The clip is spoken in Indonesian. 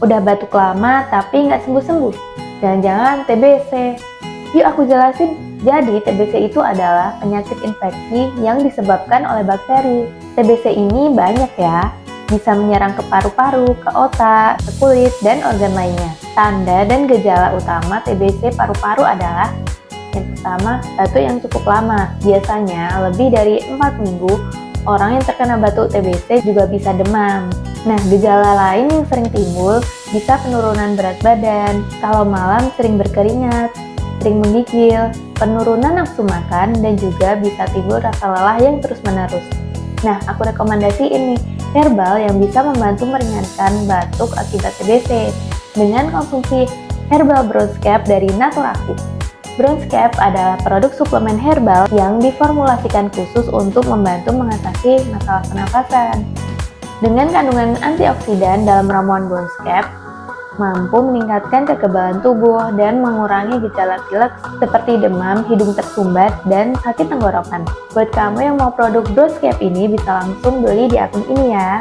Udah batuk lama tapi nggak sembuh-sembuh? Jangan-jangan TBC. Yuk aku jelasin. Jadi TBC itu adalah penyakit infeksi yang disebabkan oleh bakteri. TBC ini banyak ya, bisa menyerang ke paru-paru, ke otak, ke kulit, dan organ lainnya. Tanda dan gejala utama TBC paru-paru adalah yang pertama, batuk yang cukup lama. Biasanya lebih dari 4 minggu, orang yang terkena batuk TBC juga bisa demam. Nah, gejala lain yang sering timbul bisa penurunan berat badan, kalau malam sering berkeringat, sering menggigil, penurunan nafsu makan, dan juga bisa timbul rasa lelah yang terus-menerus. Nah, aku rekomendasiin nih, herbal yang bisa membantu meringankan batuk akibat TBC dengan konsumsi Herbal Bronzecap dari Naturactive. Bronzecap adalah produk suplemen herbal yang diformulasikan khusus untuk membantu mengatasi masalah pernafasan. Dengan kandungan antioksidan dalam ramuan Bronzecap, mampu meningkatkan kekebalan tubuh dan mengurangi gejala pilek seperti demam, hidung tersumbat, dan sakit tenggorokan. Buat kamu yang mau produk Bronzecap ini bisa langsung beli di akun ini ya.